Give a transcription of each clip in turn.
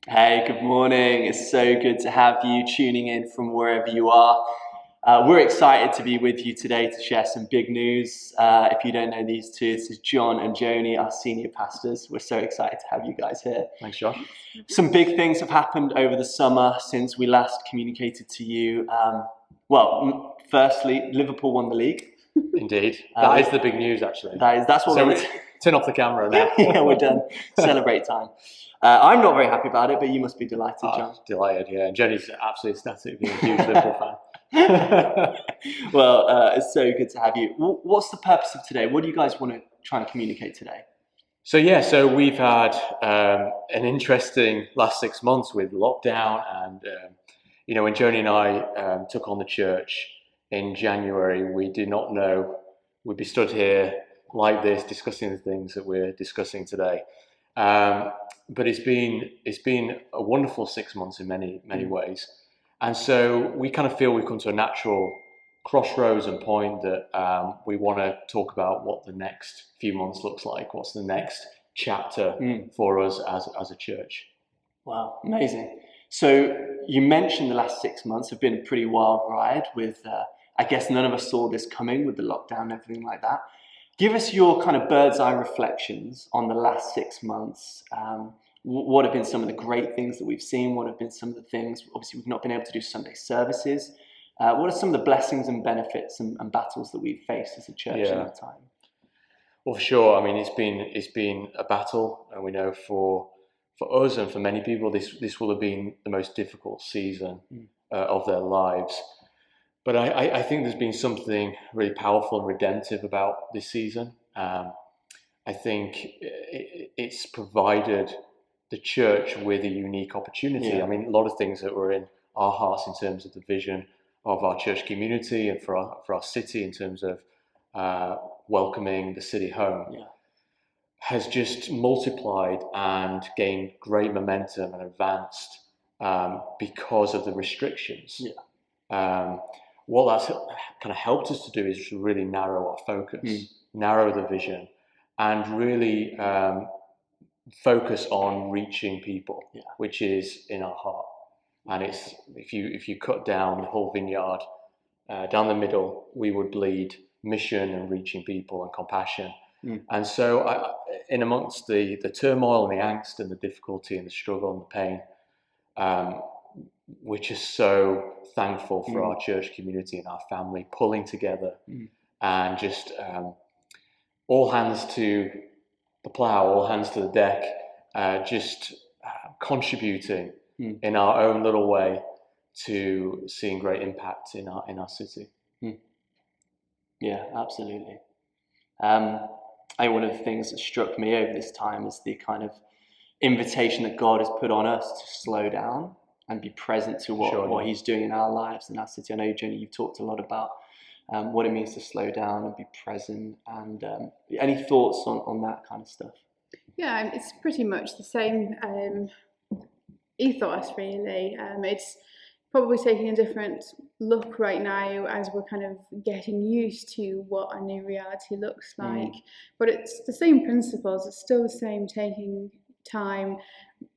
Hey, good morning. It's so good to have you tuning in from wherever you are. We're excited to be with you today to share some big news. If you don't know these two, this is John and Joni, our senior pastors. We're so excited to have you guys here. Thanks, Josh. Some big things have happened over the summer since we last communicated to you. Firstly, Liverpool won the league. Indeed. That is the big news, actually. That's what So we turn off the camera now. Yeah, we're done. Celebrate time. I'm not very happy about it, but you must be delighted, John. Delighted, yeah. And Jenny's absolutely ecstatic, being a huge Liverpool fan. Well, it's so good to have you. What's the purpose of today? What do you guys want to try and communicate today? So we've had an interesting last 6 months with lockdown, and when Joni and I took on the church in January, we did not know we'd be stood here like this discussing the things that we're discussing today. But it's been a wonderful 6 months in many ways, and so we kind of feel we've come to a natural crossroads and point that we want to talk about what the next few months looks like. What's the next chapter for us as a church? Wow, amazing. So you mentioned the last 6 months have been a pretty wild ride with, I guess none of us saw this coming with the lockdown and everything like that. Give us your kind of bird's eye reflections on the last 6 months. What have been some of the great things that we've seen? What have been some of the things? Obviously, we've not been able to do Sunday services. What are some of the blessings and benefits and battles that we've faced as a church in that time? Well, for sure. I mean, it's been a battle, and we know for us and for many people, this will have been the most difficult season of their lives. But I think there's been something really powerful and redemptive about this season. I think it's provided the church with a unique opportunity. Yeah. I mean, a lot of things that were in our hearts in terms of the vision of our church community and for our city in terms of welcoming the city home has just multiplied and gained great momentum and advanced because of the restrictions. What that's kind of helped us to do is to really narrow our focus, narrow the vision, and really focus on reaching people, which is in our heart. And it's if you cut down the whole vineyard down the middle, we would bleed mission and reaching people and compassion. And so in amongst the turmoil and the angst and the difficulty and the struggle and the pain, we're just so thankful for our church community and our family pulling together and just all hands to the plow, all hands to the deck, just contributing in our own little way to seeing great impact in our city. Yeah, absolutely. I think one of the things that struck me over this time is the kind of invitation that God has put on us to slow down and be present to what He's doing in our lives and our city. I know, Joni, you've talked a lot about what it means to slow down and be present. And any thoughts on that kind of stuff? Yeah, it's pretty much the same ethos, really. It's probably taking a different look right now as we're kind of getting used to what a new reality looks like. But it's the same principles. It's still the same, taking time,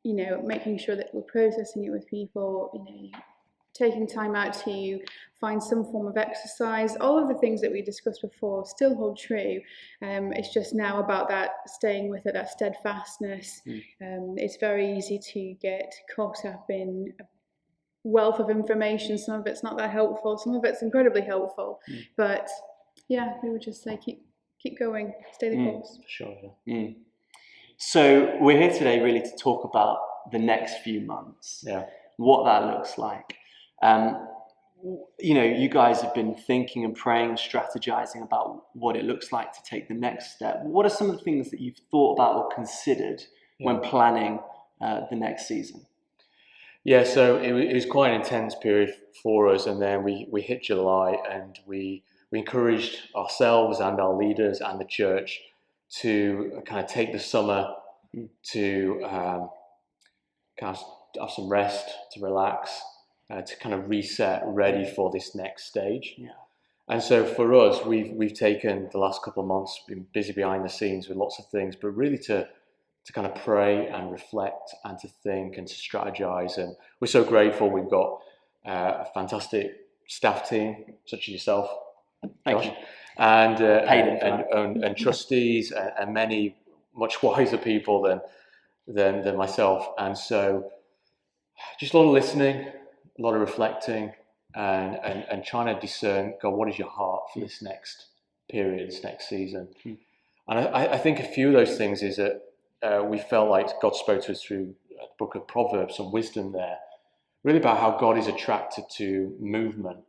making sure that we're processing it with people, taking time out to find some form of exercise. All of the things that we discussed before still hold true. It's just now about that staying with it, that steadfastness. It's very easy to get caught up in a wealth of information. Some of it's not that helpful, some of it's incredibly helpful. But yeah, we would just say keep going, stay the course. Sure. So we're here today really to talk about the next few months, what that looks like. You guys have been thinking and praying and strategizing about what it looks like to take the next step. What are some of the things that you've thought about or considered when planning the next season? Yeah, so it was quite an intense period for us, and then we hit July, and we encouraged ourselves and our leaders and the church to kind of take the summer to kind of have some rest, to relax, to kind of reset, ready for this next stage. And so for us, we've taken the last couple of months, been busy behind the scenes with lots of things, but really to to kind of pray and reflect and to think and to strategize. And we're so grateful we've got a fantastic staff team such as yourself, Thank Josh, you. and trustees and many much wiser people than myself. And so just a lot of listening, a lot of reflecting, and trying to discern, God, what is your heart for this next period, this next season? And I think a few of those things is that we felt like God spoke to us through the book of Proverbs, some wisdom there, really about how God is attracted to movement.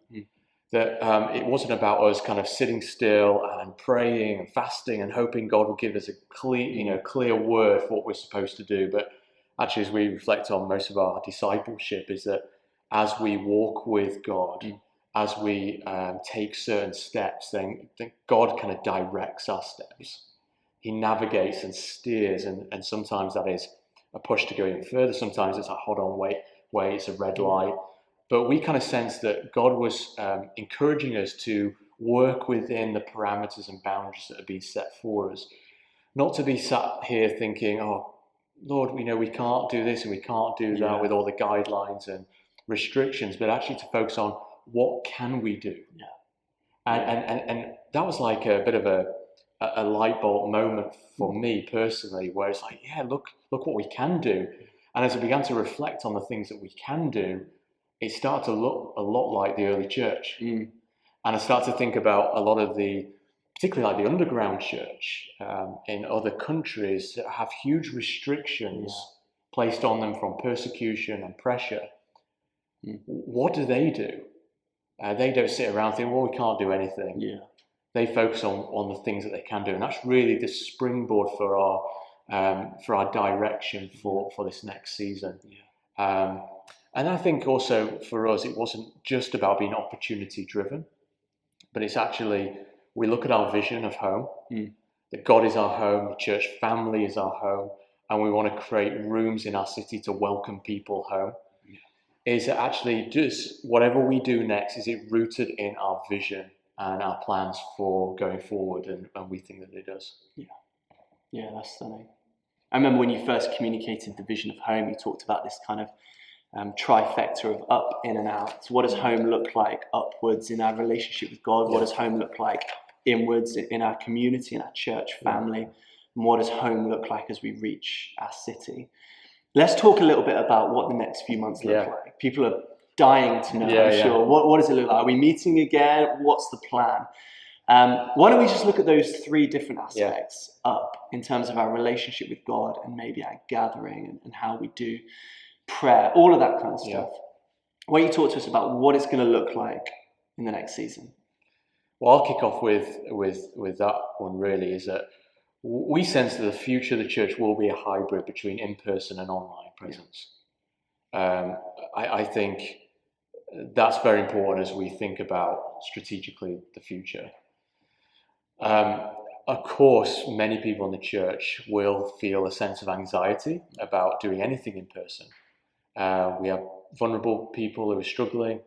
That it wasn't about us kind of sitting still and praying and fasting and hoping God will give us a clear word for what we're supposed to do. But actually, as we reflect on most of our discipleship, is that as we walk with God, as we take certain steps, then God kind of directs our steps. He navigates and steers, and sometimes that is a push to go even further. Sometimes it's a hold on, wait, it's a red light. But we kind of sense that God was encouraging us to work within the parameters and boundaries that have been set for us. Not to be sat here thinking, oh, Lord, we know we can't do this and we can't do that with all the guidelines and restrictions, but actually to focus on what can we do. And that was like a bit of a light bulb moment for me personally, where it's like, look what we can do. And as I began to reflect on the things that we can do, it started to look a lot like the early church. And I started to think about a lot of particularly like the underground church in other countries that have huge restrictions placed on them from persecution and pressure. What do? They don't sit around thinking, well, we can't do anything. They focus on the things that they can do. And that's really the springboard for our direction for this next season. And I think also for us, it wasn't just about being opportunity driven, but it's actually, we look at our vision of home, that God is our home, the church family is our home, and we want to create rooms in our city to welcome people home. Is it actually just whatever we do next, is it rooted in our vision and our plans for going forward? And we think that it does. Yeah, that's stunning. I remember when you first communicated the vision of home, you talked about this kind of trifecta of up, in and out. So what does home look like upwards in our relationship with God? What does home look like inwards in our community, in our church family? And what does home look like as we reach our city? Let's talk a little bit about what the next few months look like. People are dying to know, I'm sure. What does it look like? Are we meeting again? What's the plan? Why don't we just look at those three different aspects up in terms of our relationship with God and maybe our gathering and how we do prayer, all of that kind of stuff. Why don't you talk to us about what it's going to look like in the next season? Well, I'll kick off with that one really, is that we sense that the future of the church will be a hybrid between in-person and online presence. I think that's very important as we think about strategically the future. Of course, many people in the church will feel a sense of anxiety about doing anything in person. We have vulnerable people who are struggling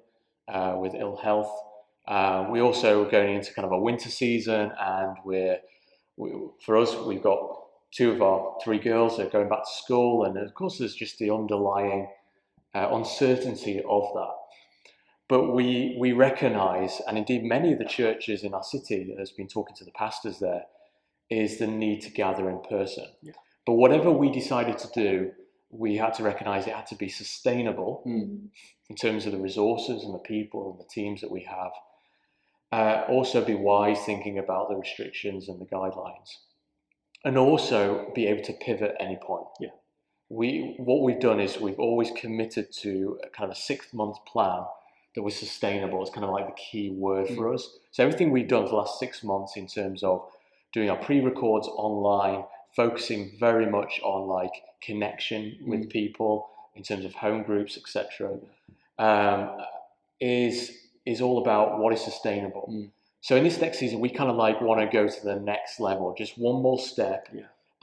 with ill health. We also are going into kind of a winter season, and for us, we've got two of our three girls that are going back to school, and of course, there's just the underlying uncertainty of that. But we recognise, and indeed many of the churches in our city that has been talking to the pastors there, is the need to gather in person. But whatever we decided to do, we had to recognise it had to be sustainable in terms of the resources and the people and the teams that we have. Also be wise thinking about the restrictions and the guidelines. And also be able to pivot at any point. What we've done is we've always committed to a kind of a 6-month plan that was sustainable. It's kind of like the key word for us. So everything we've done for the last 6 months in terms of doing our pre-records online, focusing very much on like connection with people in terms of home groups, etc., is all about what is sustainable. So in this next season, we kind of like want to go to the next level, just one more step,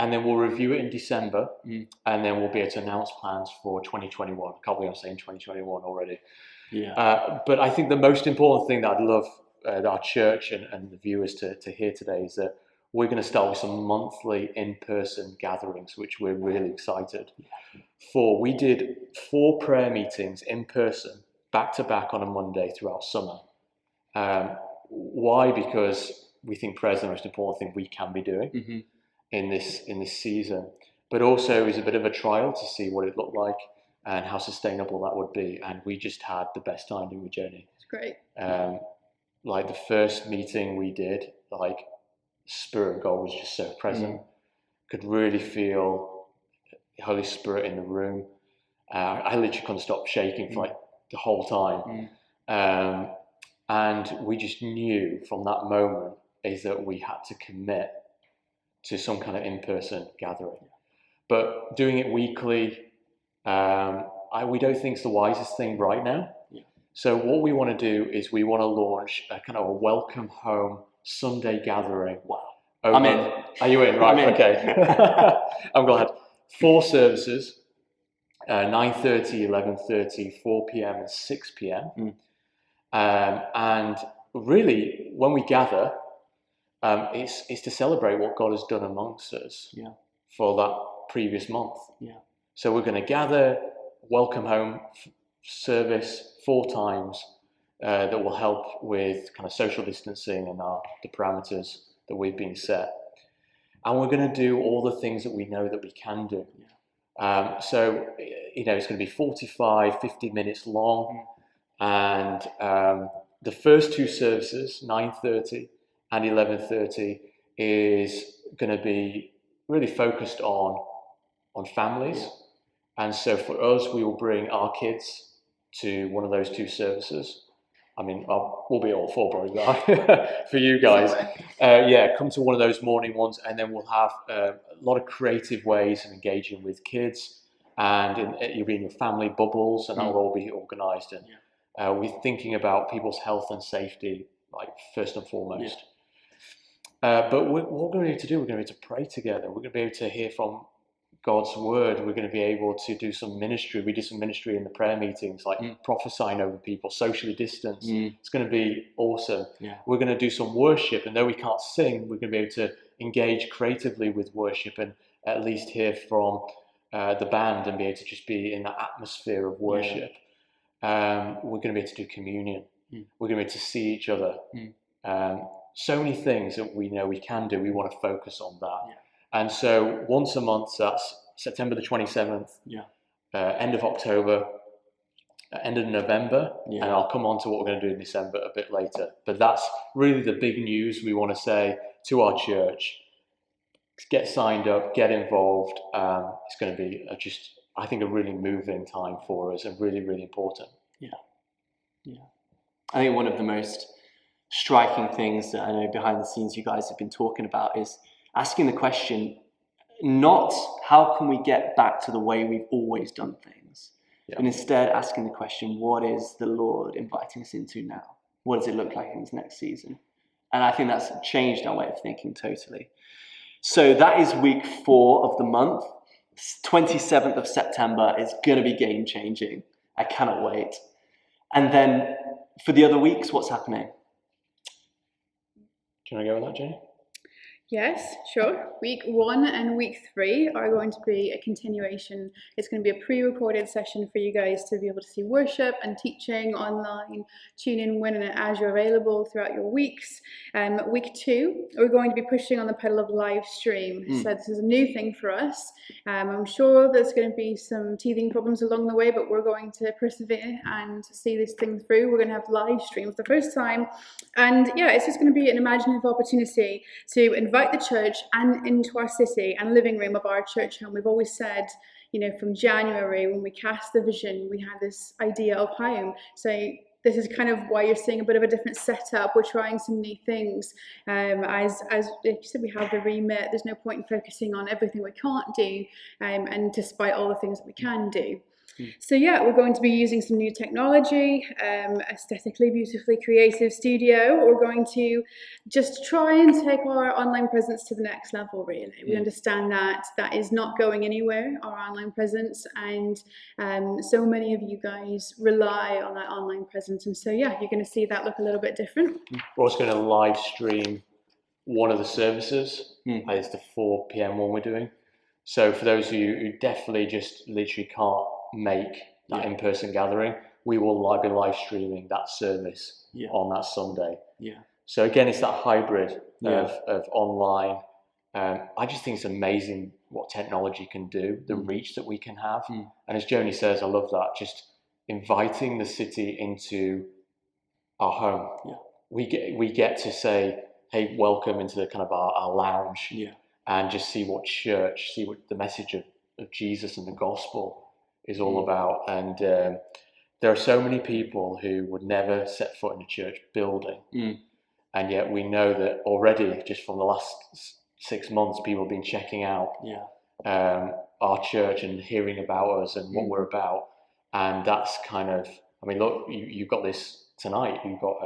and then we'll review it in December, and then we'll be able to announce plans for 2021. I can't believe I'm saying 2021 already. But I think the most important thing that I'd love our church and the viewers to hear today is that we're going to start with some monthly in-person gatherings, which we're really excited for. We did 4 prayer meetings in person, back to back on a Monday throughout summer. Why? Because we think prayer is the most important thing we can be doing in this season. But also is a bit of a trial to see what it looked like and how sustainable that would be. And we just had the best time doing with Joni. It's great. Like the first meeting we did, like Spirit of God was just so present. Could really feel the Holy Spirit in the room. I literally couldn't stop shaking for like the whole time. And we just knew from that moment is that we had to commit to some kind of in-person gathering. But doing it weekly, we don't think it's the wisest thing right now. So what we want to do is we want to launch a kind of a welcome home Sunday gathering. Wow. I'm in. Are you in? Right. I'm in. Okay. I'm glad. 4 services, 9:30, 11:30, 4 p.m. and 6 p.m. And really, when we gather, it's to celebrate what God has done amongst us for that previous month. So we're going to gather, welcome home service 4 times that will help with kind of social distancing and the parameters that we've been set. And we're going to do all the things that we know that we can do. So, it's going to be 45, 50 minutes long. And the first 2 services, 9:30 and 11:30, is going to be really focused on families. And so for us, we will bring our kids to one of those 2 services. I mean, we'll be all 4 probably for you guys. Come to one of those morning ones, and then we'll have a lot of creative ways of engaging with kids, and you'll be in your family bubbles, and that will all be organised. And we're thinking about people's health and safety, like first and foremost. But what we're going to be able to do, we're going to be able to pray together. We're going to be able to hear from God's word. We're going to be able to do some ministry. We did some ministry in the prayer meetings, like prophesying over people, socially distanced. It's going to be awesome. We're going to do some worship, and though we can't sing, we're going to be able to engage creatively with worship and at least hear from the band and be able to just be in that atmosphere of worship. We're going to be able to do communion. We're going to be able to see each other. So many things that we know we can do. We want to focus on that. And so once a month, that's September the 27th, end of October, end of November, and I'll come on to what we're going to do in December a bit later. But that's really the big news we want to say to our church. Get signed up, get involved. It's going to be I think, a really moving time for us and really, really important. I think one of the most striking things that I know behind the scenes you guys have been talking about is asking the question, not how can we get back to the way we've always done things, but instead asking the question, what is the Lord inviting us into now? What does it look like in this next season? And I think that's changed our way of thinking totally. So that is week 4 of the month. 27th of September is going to be game changing. I cannot wait. And then for the other weeks, what's happening? Do you want to go with that, Jenny? Yes, sure. Week 1 and week 3 are going to be a continuation. It's going to be a pre-recorded session for you guys to be able to see worship and teaching online. Tune in when and as you're available throughout your weeks. Week 2, we're going to be pushing on the pedal of live stream. So this is a new thing for us. I'm sure there's going to be some teething problems along the way, but we're going to persevere and see this thing through. We're going to have live streams the first time. And it's just going to be an imaginative opportunity to invite the church and into our city and living room of our church home. We've always said, from January when we cast the vision, we had this idea of home. So this is kind of why you're seeing a bit of a different setup. We're trying some new things. As you said, we have the remit. There's no point in focusing on everything we can't do, and despite all the things that we can do. So we're going to be using some new technology, aesthetically, beautifully creative studio. We're going to just try and take our online presence to the next level, really. We understand that that is not going anywhere, our online presence, and so many of you guys rely on that online presence. And so, you're going to see that look a little bit different. We're also going to live stream one of the services. It's the 4 p.m. one we're doing. So for those of you who definitely just literally can't make that in-person gathering, we will be live streaming that service on that Sunday. So again, it's that hybrid of online. I just think it's amazing what technology can do, the reach that we can have. And as Joni says, I love that, just inviting the city into our home. We get to say, hey, welcome into the kind of our lounge, and just see what the message of Jesus and the gospel is all about. And there are so many people who would never set foot in a church building. And yet we know that already, just from the last 6 months, people have been checking out our church and hearing about us and what we're about. And that's kind of, I mean, look, you've got this tonight. You've got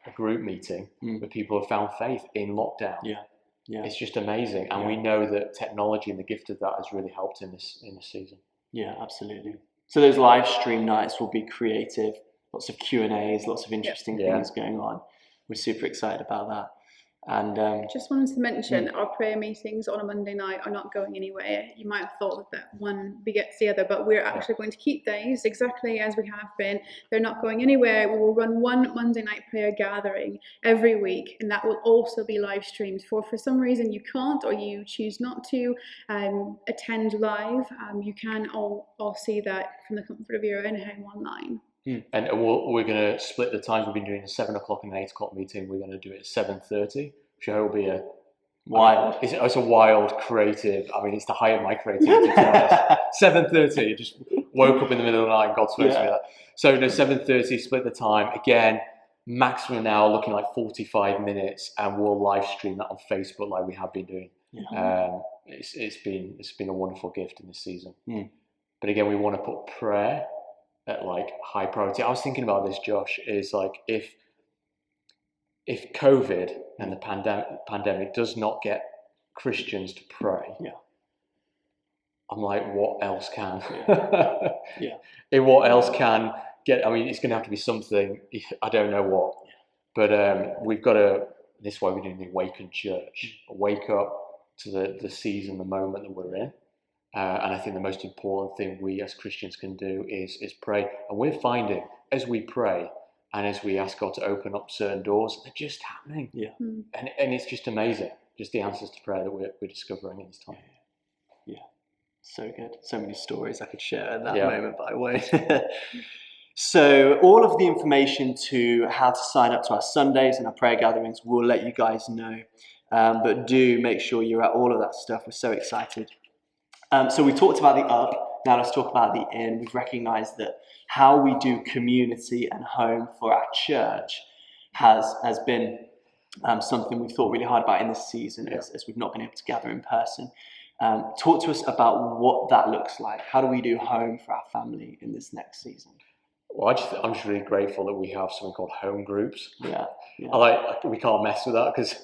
a group meeting where people have found faith in lockdown. It's just amazing. And we know that technology and the gift of that has really helped in this season. Yeah, absolutely. So those live stream nights will be creative, lots of Q&As, lots of interesting things going on. We're super excied about that. And just wanted to mention our prayer meetings on a Monday night are not going anywhere. You might have thought that one begets the other, but we're actually going to keep these exactly as we have been. They're not going anywhere. We will run one Monday night prayer gathering every week, and that will also be live streamed. For some reason you can't, or you choose not to attend live, you can all see that from the comfort of your own home online. And we're going to split the times. We've been doing a 7 o'clock and an 8 o'clock meeting. We're going to do it at 7:30, which I hope will be a wild. It's a wild, creative. I mean, it's the height of my creativity. 7:30. Just woke up in the middle of the night and God spoke to me that. So 7:30, split the time again. Maximum an hour, looking like 45 minutes, and we'll live stream that on Facebook like we have been doing. It's been a wonderful gift in this season. But again, we want to put prayer at like high priority. I was thinking about this, Josh, is like if COVID and the pandemic does not get Christians to pray, I'm like, what else can? And what else can get? I mean, it's going to have to be something. I don't know what, but we've got to. This is why we're doing the Awaken Church. Wake up to the season, the moment that we're in. And I think the most important thing we as Christians can do is pray. And we're finding as we pray and as we ask God to open up certain doors, they're just happening. And it's just amazing, just the answers to prayer that we're discovering in this time. So good. So many stories I could share at that moment, but I won't. So all of the information to how to sign up to our Sundays and our prayer gatherings, we'll let you guys know. But do make sure you're at all of that stuff. We're so excited. So we talked about the up, now let's talk about the in. We've recognized that how we do community and home for our church has been something we've thought really hard about in this season as we've not been able to gather in person. Talk to us about what that looks like. How do we do home for our family in this next season? Well, I'm just really grateful that we have something called home groups. We can't mess with that because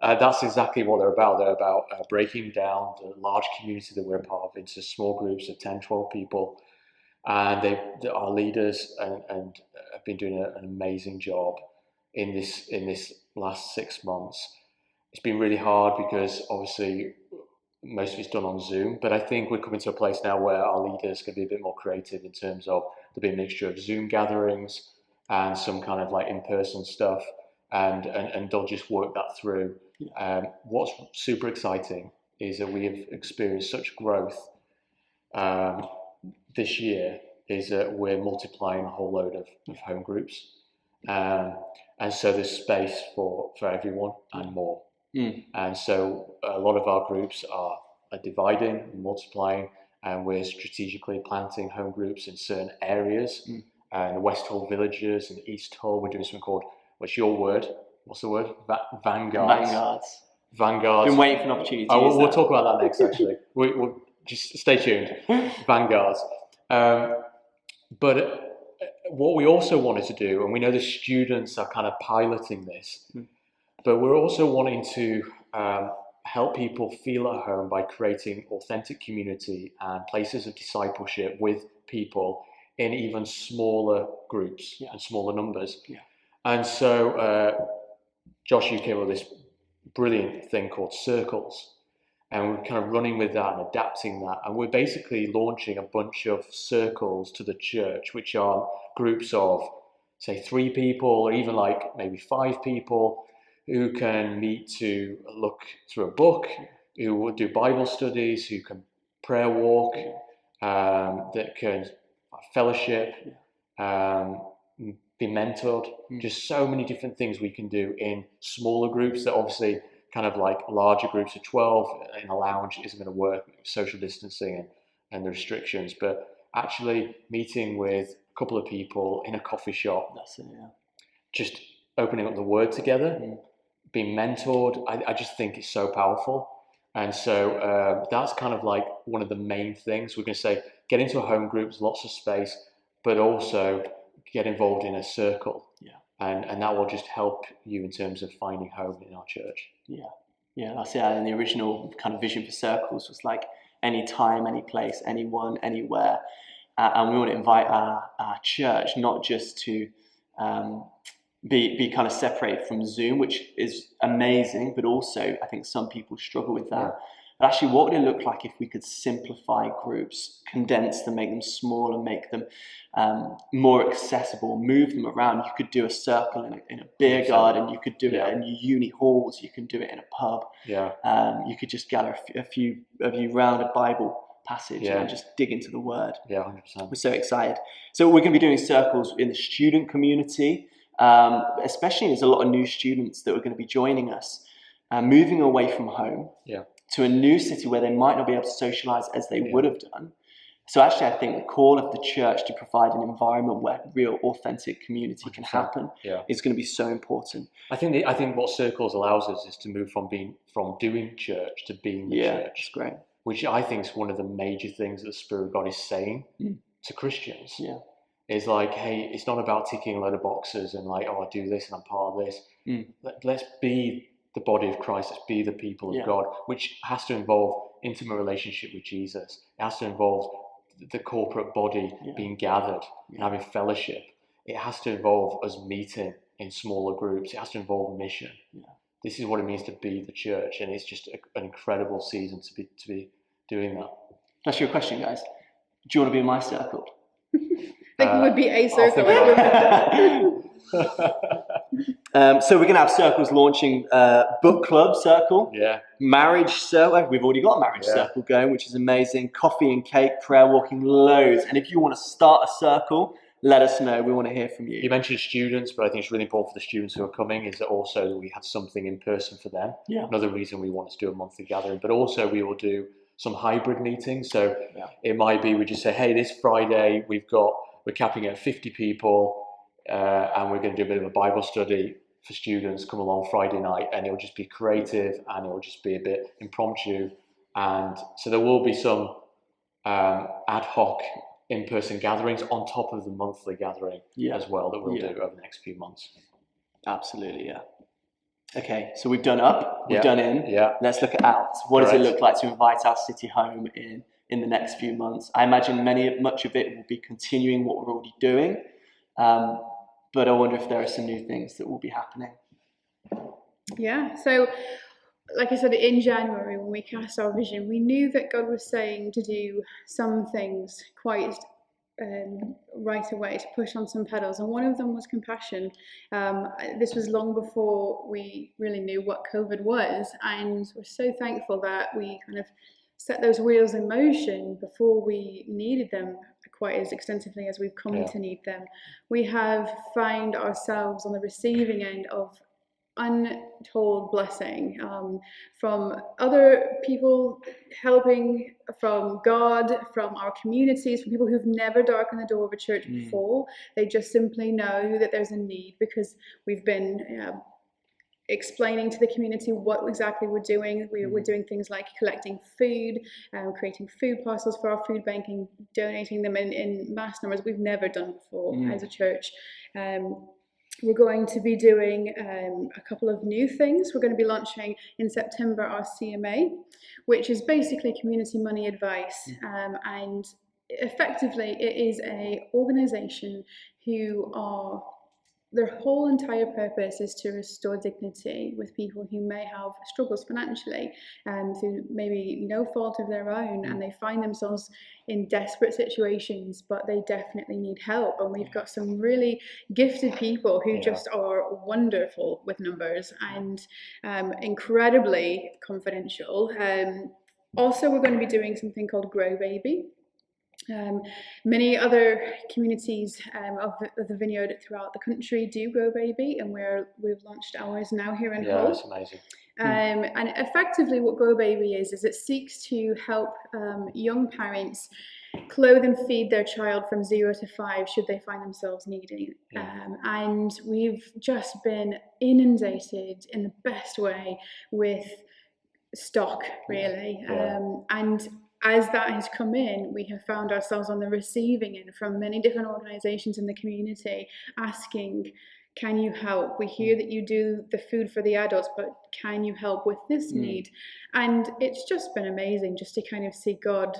that's exactly what they're about. They're about breaking down the large community that we're part of into small groups of 10, 12 people. And our leaders and have been doing an amazing job in this last 6 months. It's been really hard because obviously most of it's done on Zoom, but I think we're coming to a place now where our leaders can be a bit more creative in terms of there'll be a mixture of Zoom gatherings and some kind of like in-person stuff, and they'll just work that through. What's super exciting is that we have experienced such growth this year is that we're multiplying a whole load of home groups, and so there's space for everyone and more. And so a lot of our groups are dividing and multiplying, and we're strategically planting home groups in certain areas. The West Hull villages and East Hull, we're doing something called, what's your word? What's the word? Vanguards. Been waiting for an opportunity. We'll talk about that next, actually. We'll just stay tuned. Vanguards. But what we also wanted to do, and we know the students are kind of piloting this, but we're also wanting to help people feel at home by creating authentic community and places of discipleship with people in even smaller groups and smaller numbers. And so, Josh, you came up with brilliant thing called circles. And we're kind of running with that and adapting that. And we're basically launching a bunch of circles to the church, which are groups of, say, 3 people or even like maybe 5 people who can meet to look through a book, who will do Bible studies, who can prayer walk, that can fellowship, be mentored. Just so many different things we can do in smaller groups that obviously kind of like larger groups of 12 in a lounge isn't going to work, social distancing and the restrictions, but actually meeting with a couple of people in a coffee shop, that's it, yeah. Just opening up the word together, being mentored, I just think it's so powerful. And so that's kind of like one of the main things. We're going to say, get into a home group, lots of space, but also get involved in a circle. Yeah. And that will just help you in terms of finding home in our church. Yeah, that's it. And the original kind of vision for circles was like any time, any place, anyone, anywhere. And we want to invite our church not just to be kind of separated from Zoom, which is amazing, but also I think some people struggle with that. Yeah. But actually, what would it look like if we could simplify groups, condense them, make them small, and make them more accessible, move them around? You could do a circle in a beer garden, you could do it in your uni halls, you can do it in a pub. Yeah. You could just gather a few of you round a Bible passage and just dig into the word. Yeah, 100%. We're so excited. So we're going to be doing circles in the student community, especially there's a lot of new students that are going to be joining us, moving away from home. Yeah. To a new city where they might not be able to socialize as they would have done. So actually, I think the call of the church to provide an environment where real, authentic community can happen is going to be so important. I think what circles allows us is to move from doing church to being the church. That's great. Which I think is one of the major things that the Spirit of God is saying to Christians. Yeah. Is like, hey, it's not about ticking a load of boxes and like, oh, I do this and I'm part of this. Let's be the body of Christ, let's be the people of God, which has to involve intimate relationship with Jesus. It has to involve the corporate body being gathered and having fellowship. It has to involve us meeting in smaller groups. It has to involve mission. Yeah. This is what it means to be the church, and it's just an incredible season to be doing that. That's your question, guys. Do you want to be in my circle? I think it would be a circle. So we're going to have circles launching, book club circle, marriage circle. We've already got a marriage circle going, which is amazing. Coffee and cake, prayer walking, loads. And if you want to start a circle, let us know. We want to hear from you. You mentioned students, but I think it's really important for the students who are coming is that also that we have something in person for them. Yeah. Another reason we want to do a monthly gathering, but also we will do some hybrid meetings. So it might be we just say, hey, this Friday we're capping at 50 people, and we're going to do a bit of a Bible study for students. Come along Friday night, and it'll just be creative and it'll just be a bit impromptu. And so there will be some ad hoc in-person gatherings on top of the monthly gathering as well that we'll do over the next few months. Absolutely, yeah. Okay, so we've done up, we've done in. Yeah. Let's look at out. What does it look like to invite our city home in the next few months? I imagine much of it will be continuing what we're already doing, but I wonder if there are some new things that will be happening. Yeah, so like I said, in January when we cast our vision, we knew that God was saying to do some things quite right away, to push on some pedals, and one of them was compassion. This was long before we really knew what COVID was, and we're so thankful that we kind of set those wheels in motion before we needed them quite as extensively as we've come to need them. We have found ourselves on the receiving end of untold blessing from other people helping, from God, from our communities, from people who've never darkened the door of a church before. They just simply know that there's a need because we've been explaining to the community what exactly we're doing. We're doing things like collecting food, creating food parcels for our food banking, donating them in mass numbers we've never done before as a church. We're going to be doing a couple of new things. We're going to be launching in September our CMA, which is basically community money advice. And effectively, it is an organisation who are their whole entire purpose is to restore dignity with people who may have struggles financially through maybe no fault of their own, and they find themselves in desperate situations, but they definitely need help. And we've got some really gifted people who just are wonderful with numbers and incredibly confidential. Also, we're going to be doing something called Grow Baby. Many other communities of the vineyard throughout the country do Grow Baby, and we've launched ours now here in Hull. Yeah, that's amazing. And effectively what Grow Baby is it seeks to help young parents clothe and feed their child from 0 to 5 should they find themselves needing. And we've just been inundated in the best way with stock, really. And as that has come in, we have found ourselves on the receiving end from many different organisations in the community asking, can you help? We hear that you do the food for the adults, but can you help with this need? And it's just been amazing just to kind of see God.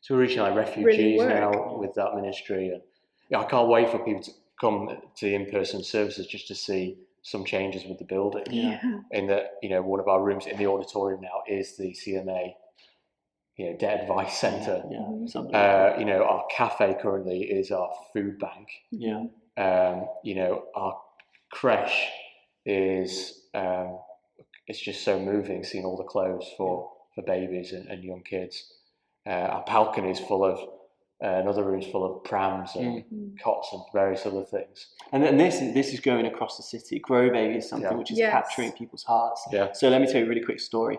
So we're reaching like refugees now with that ministry. And I can't wait for people to come to the in-person services just to see some changes with the building. In that, one of our rooms in the auditorium now is the CMA, debt advice centre. Our cafe currently is our food bank. Our creche is it's just so moving seeing all the clothes for babies and young kids. Our balcony is full of another room's full of prams and cots and various other things. And then this is going across the city. Grow Baby is something which is capturing people's hearts. So let me tell you a really quick story.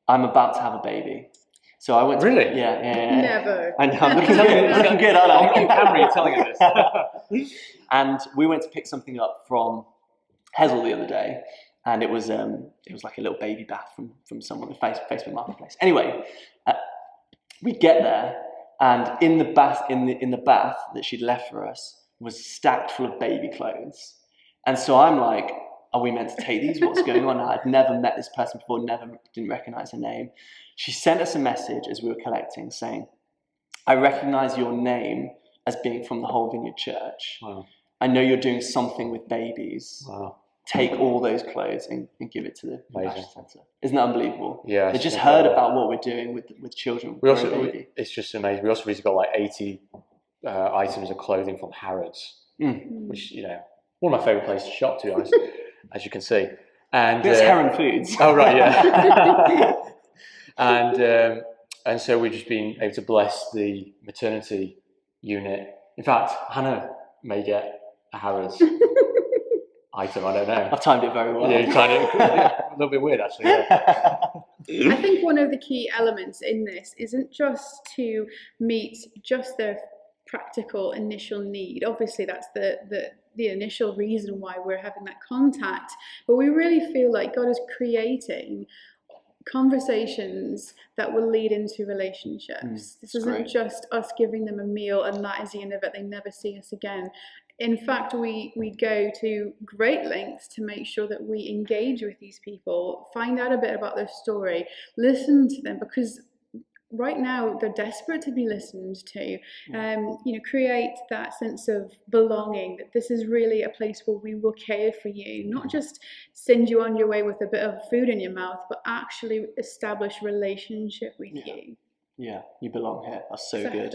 I'm about to have a baby. So I went to... Really? Yeah. Never. I know, I'm looking good, aren't I? On camera, you're telling us this. And we went to pick something up from Hessel the other day, and it was like a little baby bath from someone on Facebook Marketplace. Anyway, we get there, and in the bath that she'd left for us was stacked full of baby clothes. And so I'm like, are we meant to take these? What's going on? I'd never met this person before, didn't recognize her name. She sent us a message as we were collecting saying, I recognize your name as being from the Whole Vineyard Church. Wow. I know you're doing something with babies. Wow. Take all those clothes and give it to the compassion centre. Isn't that unbelievable? Yeah. They just heard about what we're doing with children. It's just amazing. We also recently got like 80 items of clothing from Harrods, which, one of my favourite places to shop, to be honest, as you can see. And it's Heron Foods. Oh, right, yeah. And so we've just been able to bless the maternity unit. In fact, Hannah may get a Harrods item, I don't know. I've timed it very well. Yeah, you timed it a little bit weird, actually. Yeah. I think one of the key elements in this isn't just to meet just their practical initial need. Obviously, that's the initial reason why we're having that contact. But we really feel like God is creating conversations that will lead into relationships. This isn't just us giving them a meal and that is the end of it. They never see us again. In fact, we go to great lengths to make sure that we engage with these people, find out a bit about their story, listen to them, because right now they're desperate to be listened to. Create that sense of belonging, that this is really a place where we will care for you, not just send you on your way with a bit of food in your mouth, but actually establish relationship with you. Yeah, you belong here. That's so good.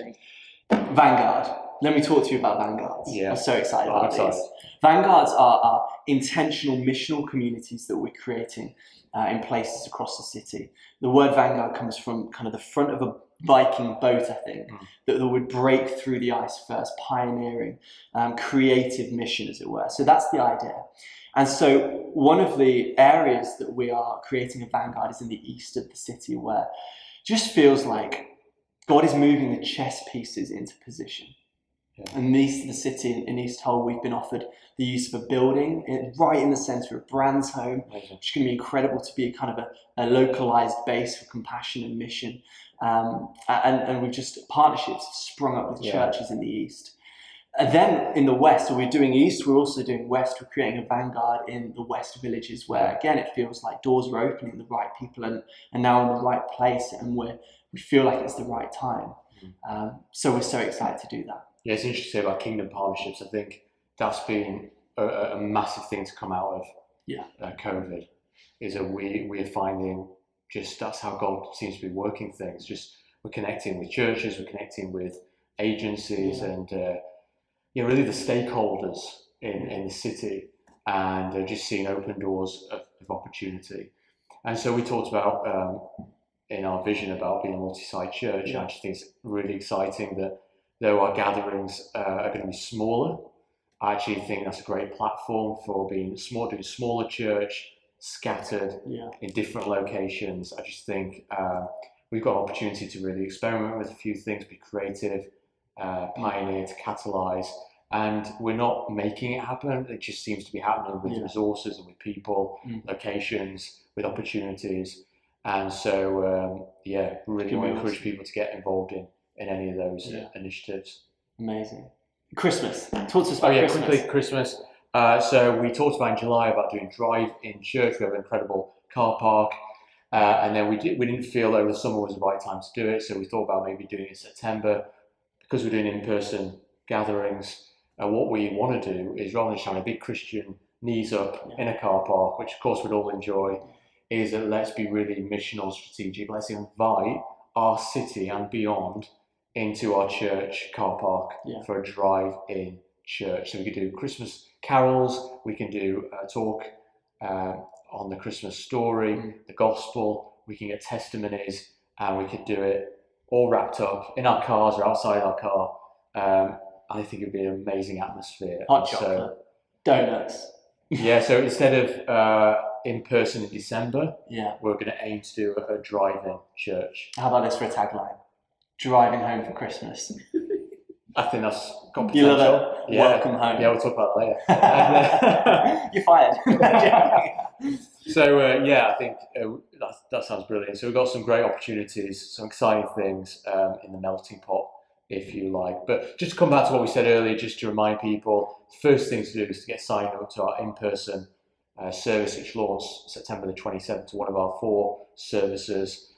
Vanguard. Let me talk to you about Vanguards. Yeah. I'm so excited about these. Vanguards are intentional missional communities that we're creating in places across the city. The word Vanguard comes from kind of the front of a Viking boat, I think, that would break through the ice first, pioneering creative mission, as it were. So that's the idea. And so one of the areas that we are creating a Vanguard is in the east of the city, where it just feels like God is moving the chess pieces into position. And in the east of the city, in East Hull, we've been offered the use of a building right in the centre of Brand's home, which is going to be incredible to be a kind of a localised base for compassion and mission. And we've just partnerships sprung up with churches in the east. And then in the west, so we're doing east, we're also doing west. We're creating a Vanguard in the west villages where, again, it feels like doors are opening, the right people are now in the right place, and we feel like it's the right time. So we're so excited to do that. Yeah, it's interesting about kingdom partnerships. I think that's been a massive thing to come out of COVID, is that we're finding just that's how God seems to be working things. Just we're connecting with churches, we're connecting with agencies, and really the stakeholders in the city, and just seeing open doors of opportunity. And so we talked about in our vision about being a multi-site church. I just think it's really exciting that though our gatherings are going to be smaller, I actually think that's a great platform for being small, doing smaller church, scattered in different locations. I just think we've got an opportunity to really experiment with a few things, be creative, pioneer, to catalyse. And we're not making it happen. It just seems to be happening with resources and with people, locations, with opportunities. And so, really want to encourage people to get involved in any of those initiatives. Amazing. Christmas. Talk to us about Christmas. Quickly, Christmas. So we talked about in July about doing drive-in church. We have an incredible car park. And then we didn't feel over the summer was the right time to do it. So we thought about maybe doing it in September. Because we're doing in-person gatherings, what we want to do is, rather than showing a big Christian knees up in a car park, which of course we'd all enjoy, is that let's be really missional, strategic. Let's invite our city and beyond into our church car park for a drive-in church. So we could do Christmas carols, we can do a talk on the Christmas story, the gospel, we can get testimonies, and we could do it all wrapped up in our cars or outside our car. I think it'd be an amazing atmosphere. Hot chocolate, donuts. So instead of in person in December, we're going to aim to do a drive-in church. How about this for a tagline? Driving home for Christmas. I think that's got potential. You love it? Welcome home. Yeah, we'll talk about that later. You're fired. So I think that sounds brilliant. So we've got some great opportunities, some exciting things in the melting pot, if you like. But just to come back to what we said earlier, just to remind people, the first thing to do is to get signed up to our in-person service, which launched September the 27th, to one of our 4 services.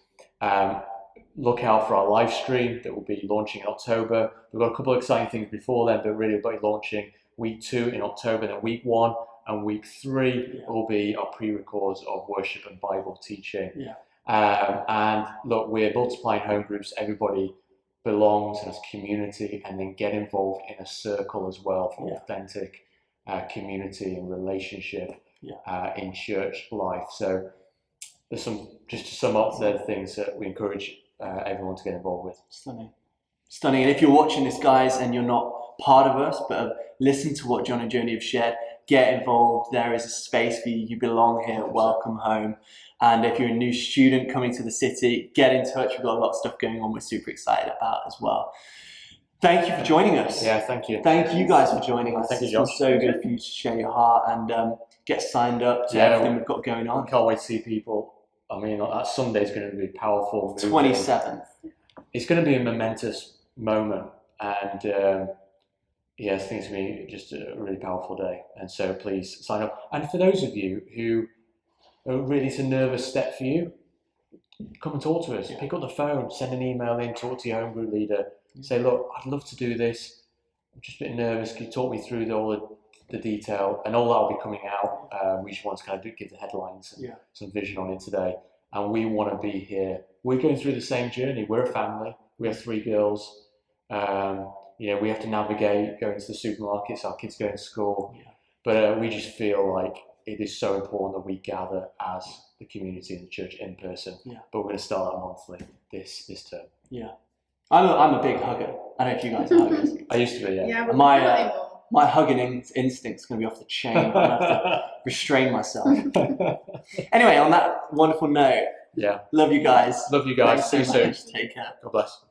Look out for our live stream that will be launching in October. We've got a couple of exciting things before then, but really we'll be launching week 2 in October, then week 1 and week 3 will be our pre-records of worship and Bible teaching. And look, we're multiplying home groups. Everybody belongs as a community, and then get involved in a circle as well for authentic community and relationship in church life. So there's some, just to sum up, there are things that we encourage everyone to get involved with. Stunning. And if you're watching this, guys, and you're not part of us, but have listened to what John and Joni have shared, get involved. There is a space for you. You belong here. Welcome home. And if you're a new student coming to the city, get in touch. We've got a lot of stuff going on we're super excited about as well. Thank you for joining us. Yeah, thank you. Thank you guys for joining us. Thank you, Josh. It's been so good for you to share your heart and get signed up to everything we've got going on. I can't wait to see people. I mean, that Sunday is going to be powerful. 27th. It's going to be a momentous moment, and I think it's going to be just a really powerful day. And so please sign up. And for those of you who really it's a nervous step for you, come and talk to us. Pick up the phone, send an email in, talk to your home group leader. Say, look, I'd love to do this. I'm just a bit nervous. Can you talk me through all the detail? And all that will be coming out. We just want to kind of give the headlines and some vision on it today. And we want to be here. We're going through the same journey. We're a family. We have 3 girls. We have to navigate going to the supermarkets. Our kids go to school. But we just feel like it is so important that we gather as the community in the church in person. But we're going to start that monthly this term. I'm a big hugger. I don't know if you guys are huggers. I used to be, My hugging instinct's going to be off the chain. I'm going to have to restrain myself. Anyway, on that wonderful note, love you guys. Love you guys. Thanks so much. Take care. God bless.